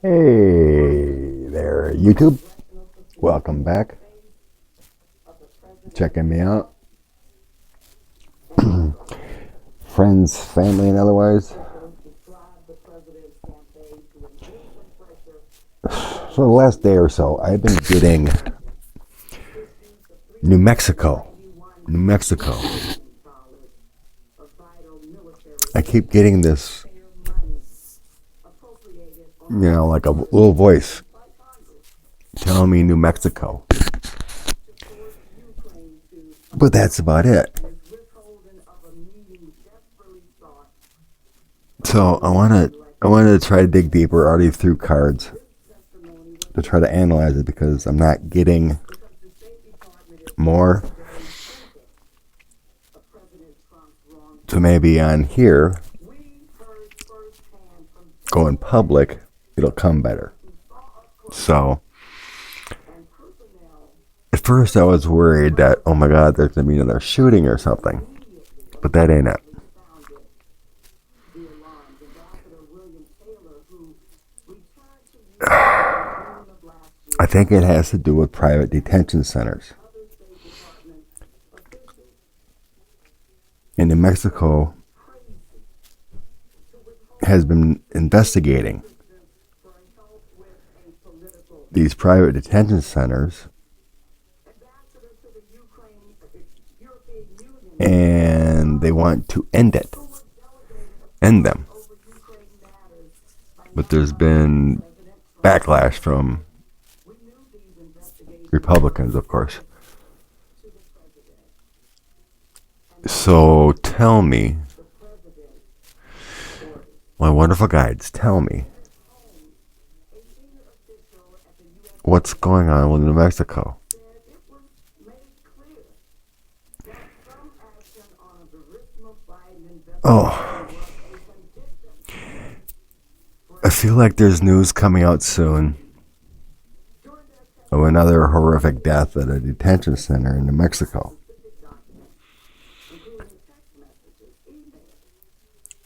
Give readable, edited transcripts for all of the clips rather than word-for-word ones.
Hey there, YouTube. Welcome back. Checking me out. Friends, family, and otherwise. So the last day or so, I've been getting New Mexico. I keep getting this, like a little voice telling me New Mexico. But that's about it. So I wanted to try to dig deeper, already through cards, to try to analyze it, because I'm not getting more. So maybe on here, going public, it'll come better. So at first I was worried that, oh my God, there's going to be another shooting or something. But that ain't it. I think it has to do with private detention centers. And New Mexico has been investigating these private detention centers, and they want to end them. But there's been backlash from Republicans, of course. So tell me, my wonderful guides, tell me, what's going on with New Mexico? Oh, I feel like there's news coming out soon of another horrific death at a detention center in New Mexico.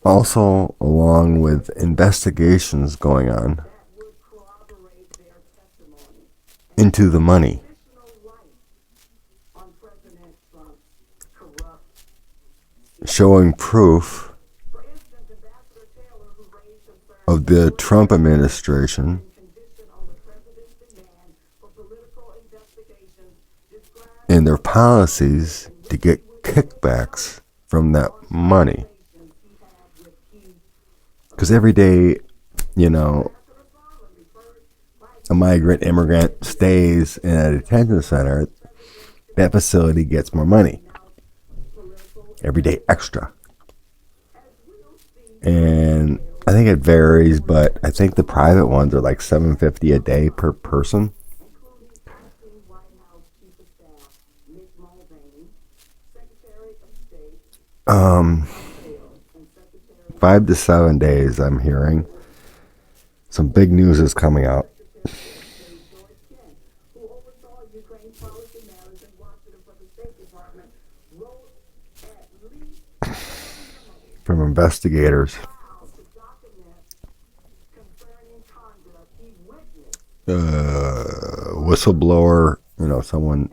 Also, along with investigations going on into the money. Showing proof of the Trump administration and their policies to get kickbacks from that money. Because every day, a migrant immigrant stays in a detention center, that facility gets more money. Every day extra. And I think it varies, but I think the private ones are like $7.50 a day per person. Um, 5 to 7 days, I'm hearing. Some big news is coming out. From investigators. Whistleblower, someone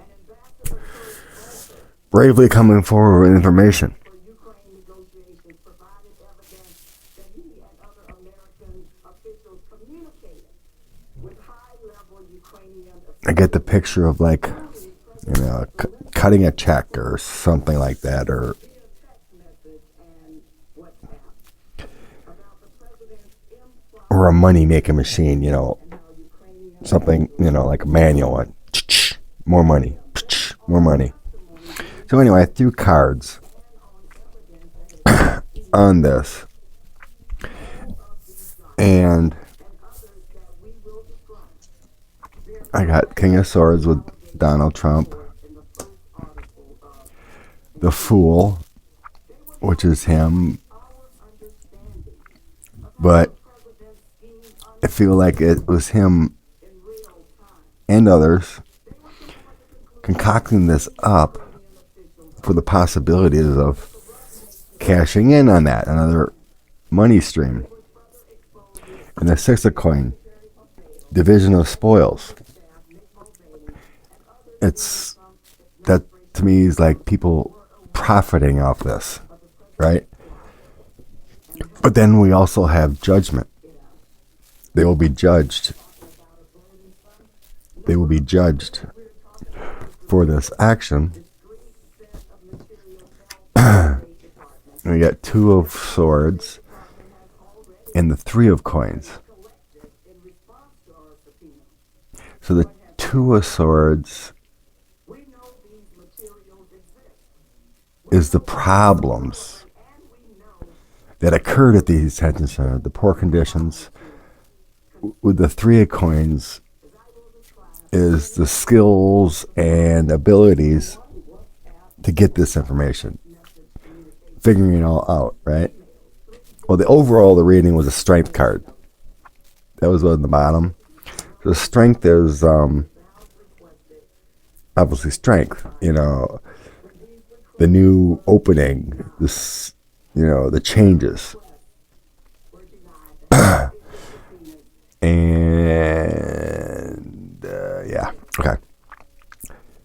bravely coming forward with information. I get the picture of cutting a check or something like that, or a money-making machine, something, like a manual one. More money. More money. So anyway, I threw cards on this. And I got King of Swords with Donald Trump. The Fool, which is him. But I feel like it was him and others concocting this up for the possibilities of cashing in on that, another money stream. And the Six of Coin division of spoils. It's that to me is like people profiting off this, right? But then we also have judgment. They will be judged. They will be judged for this action. We got 2 of swords and the 3 of coins. So the 2 of swords is the problems that occurred at the detention center, the poor conditions. With the 3 of coins is the skills and abilities to get this information, figuring it all out, right? Well, the reading was a strength card. That was on the bottom. The strength is obviously strength, the new opening, this, the changes. And yeah, okay.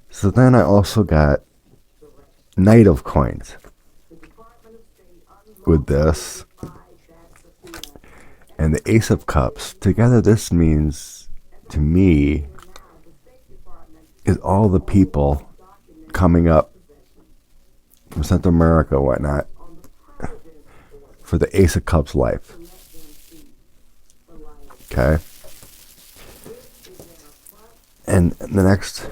So then I also got Knight of Coins with this, and the Ace of Cups. Together, this means to me is all the people coming up from Central America and whatnot for the Ace of Cups life. Okay. And the next,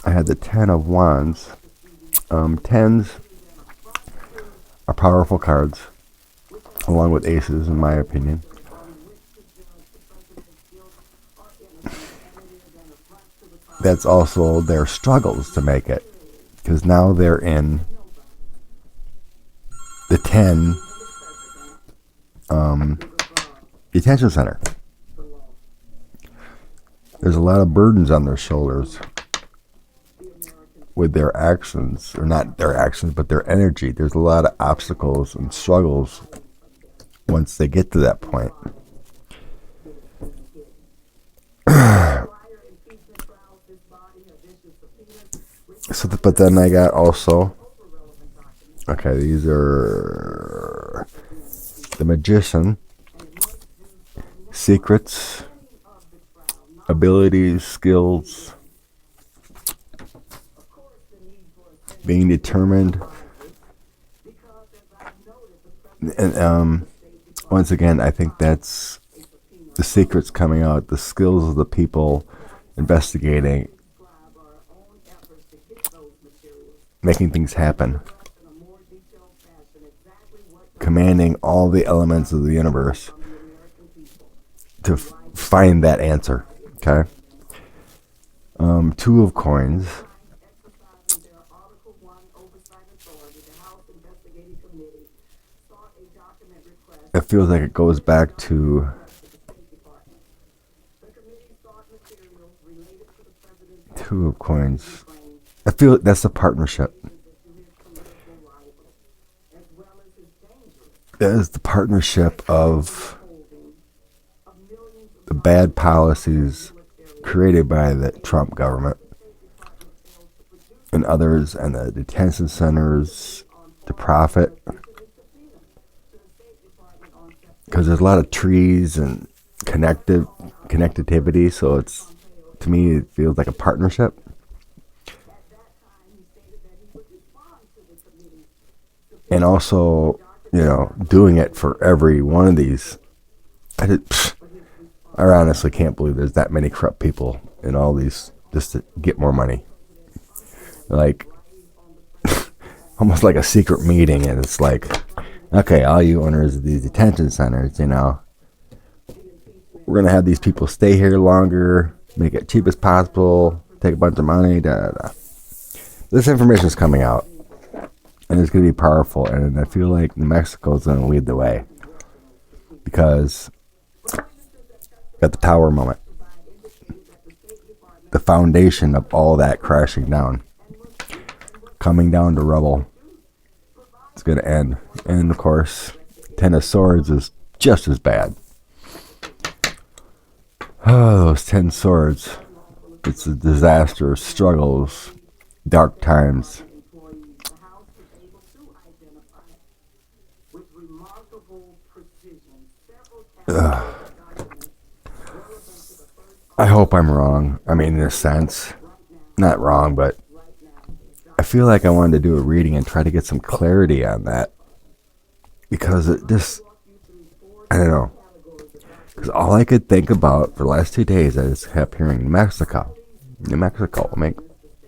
I had the 10 of Wands. 10s are powerful cards, along with aces, in my opinion. That's also their struggles to make it, because now they're in the 10 detention center. There's a lot of burdens on their shoulders with their actions, or not their actions, but their energy. There's a lot of obstacles and struggles once they get to that point. But then I got also, okay, these are the Magician, secrets, abilities, skills, being determined, and once again, I think that's the secrets coming out, the skills of the people investigating, making things happen, commanding all the elements of the universe to find that answer. Okay. 2 of Coins. It feels like it goes back to Two of Coins. I feel that's a partnership. That is the partnership of the bad policies created by the Trump government and others, and the detention centers to profit. Because there's a lot of trees and connectivity, so it's, to me, it feels like a partnership. And also, doing it for every one of these. I honestly can't believe there's that many corrupt people in all these just to get more money. Like, almost like a secret meeting, and it's like, okay, all you owners of these detention centers, we're going to have these people stay here longer, make it cheap as possible, take a bunch of money, This information is coming out, and it's going to be powerful, and I feel like New Mexico is going to lead the way, because at the tower moment, the foundation of all that crashing down, coming down to rubble, it's going to end. And of course, 10 of Swords is just as bad. Oh, those 10 swords. It's a disaster, struggles, dark times. Ugh. I hope I'm wrong. I mean, in a sense, not wrong, but I feel like I wanted to do a reading and try to get some clarity on that because it just, I don't know. Because all I could think about for the last 2 days, I just kept hearing New Mexico. New Mexico. I mean,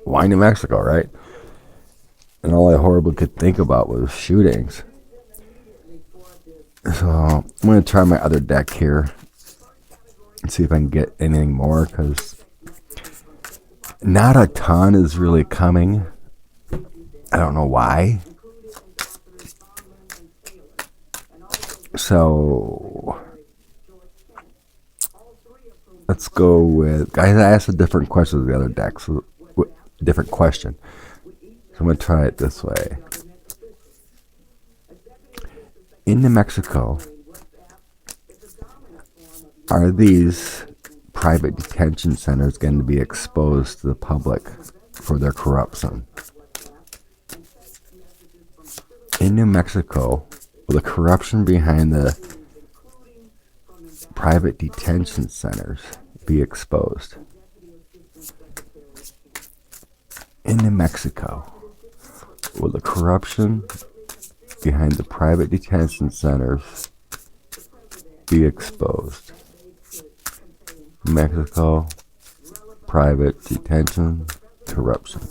why New Mexico, right? And all I horribly could think about was shootings. So I'm going to try my other deck here and see if I can get anything more because not a ton is really coming. I don't know why. So let's go with. I asked a different question with the other deck, so different question. So I'm going to try it this way. In New Mexico, are these private detention centers going to be exposed to the public for their corruption? In New Mexico, will the corruption behind the private detention centers be exposed? In New Mexico, will the corruption behind the private detention centers be exposed? Mexico, private detention, corruption.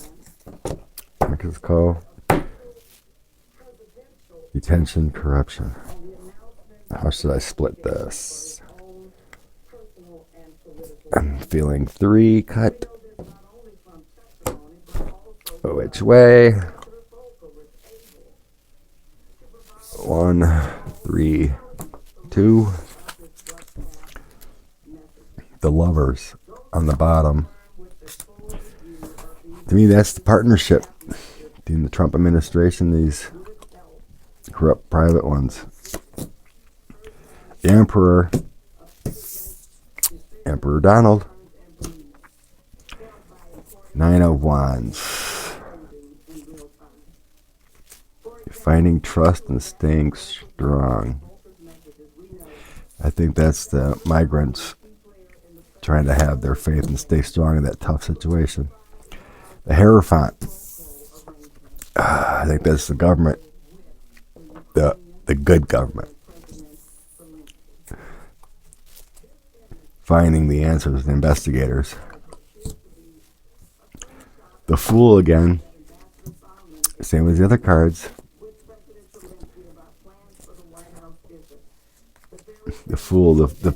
Mexico, detention, corruption. How should I split this? I'm feeling 3 cut. Which way? 1, 3, 2. The lovers on the bottom. To me, that's the partnership between the Trump administration, these corrupt private ones. The Emperor Donald. 9 of Wands. Finding trust and staying strong. I think that's the migrants trying to have their faith and stay strong in that tough situation. The Hierophant. I think that's the government. The good government. Finding the answers, the investigators. The Fool again. Same as the other cards. The Fool, the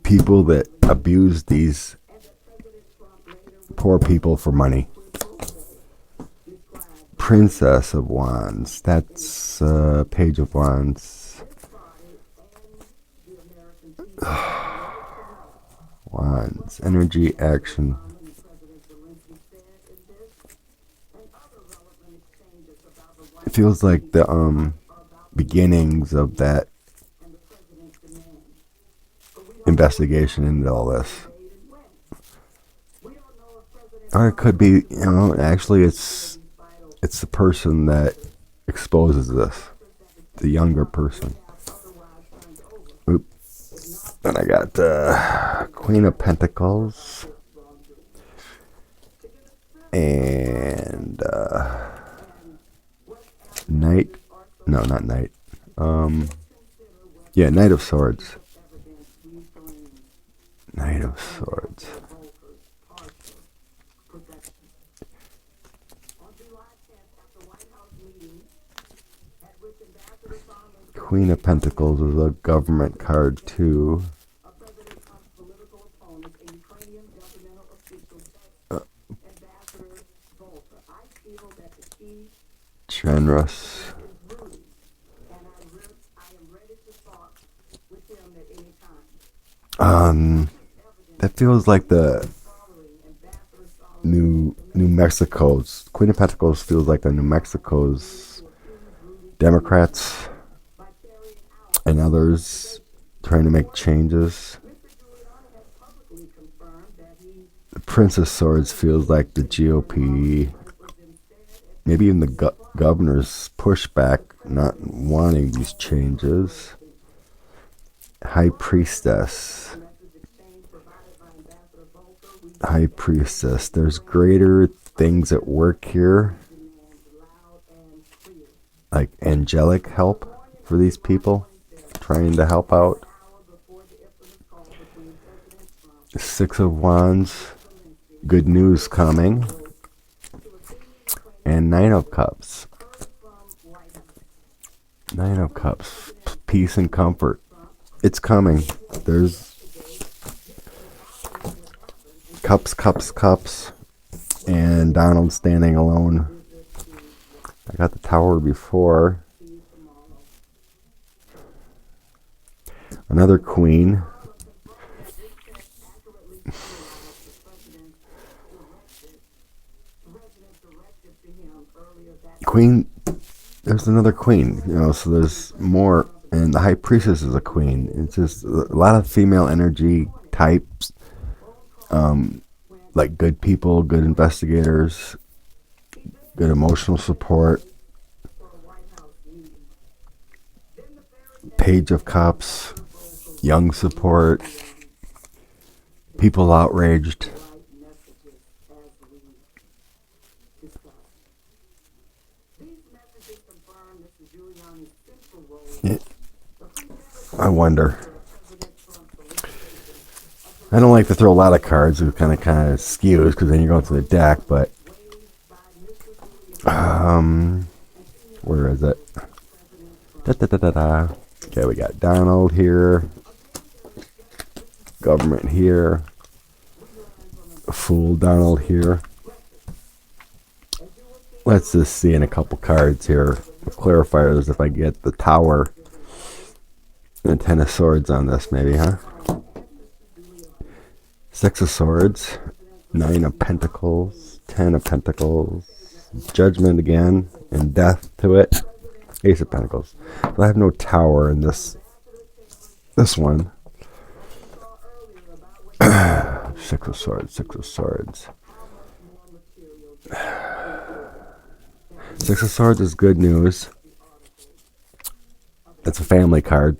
people that abuse these poor people for money. Princess of Wands. That's Page of Wands. Wands. Energy, action. It feels like the beginnings of that investigation into all this. Or it could be, actually it's the person that exposes this. The younger person. Oop. Then I got Queen of Pentacles. And Knight. No, not Knight. Yeah, Knight of Swords. Knight of Swords. Queen of Pentacles is a government card too. Generous. That feels like the New Mexico's Queen of Pentacles feels like the New Mexico's Democrats and others trying to make changes. Prince of Swords feels like the GOP, maybe even the governor's pushback, not wanting these changes. High Priestess. High Priestess. There's greater things at work here, like angelic help for these people trying to help out. Six of Wands, good news coming. And Nine of Cups. Nine of Cups, peace and comfort. It's coming. There's cups, cups, cups. And Donald standing alone. I got the Tower before. Another Queen. Queen, there's another Queen, so there's more, and the High Priestess is a Queen. It's just a lot of female energy types, like good people, good investigators, good emotional support. Page of Cups, young support, people outraged. I wonder. I don't like to throw a lot of cards. It kind of skews because then you're going to the deck. But where is it? Okay, we got Donald here, government here, Fool Donald here. Let's just see in a couple cards here with clarifiers if I get the Tower and Ten of Swords on this, maybe, huh? Six of Swords, Nine of Pentacles, Ten of Pentacles, Judgment again, and Death to it. Ace of Pentacles. So I have no Tower in this one. Six of Swords, Six of Swords. Six of Swords is good news. It's a family card.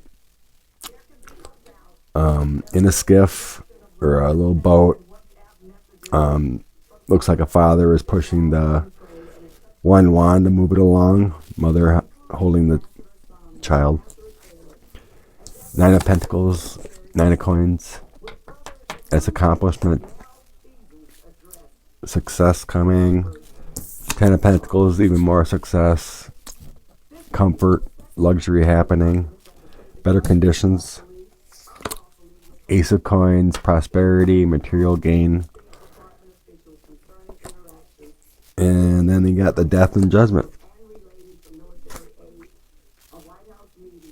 In a skiff or a little boat. Looks like a father is pushing the one wand to move it along. Mother holding the child. Nine of Pentacles, Nine of Coins. That's accomplishment. Success coming. Ten of Pentacles, even more success. Comfort, luxury happening. Better conditions. Ace of Coins, prosperity, material gain. And then you got the Death and Judgment.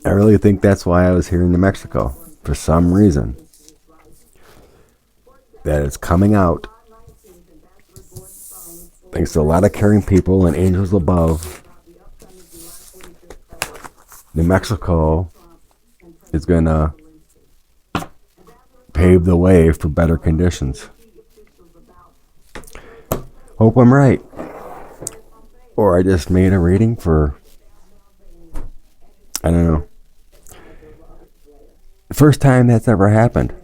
I really think that's why I was here in New Mexico. For some reason. That it's coming out. Thanks to a lot of caring people and angels above. New Mexico is going to pave the way for better conditions. Hope I'm right. Or I just made a reading for, I don't know. The first time that's ever happened.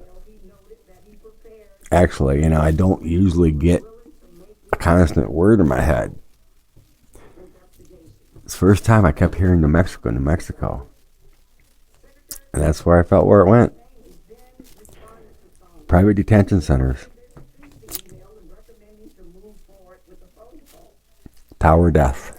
Actually, I don't usually get a constant word in my head. It's the first time I kept hearing New Mexico, New Mexico. And that's where I felt where it went. Private detention centers. Tower Death.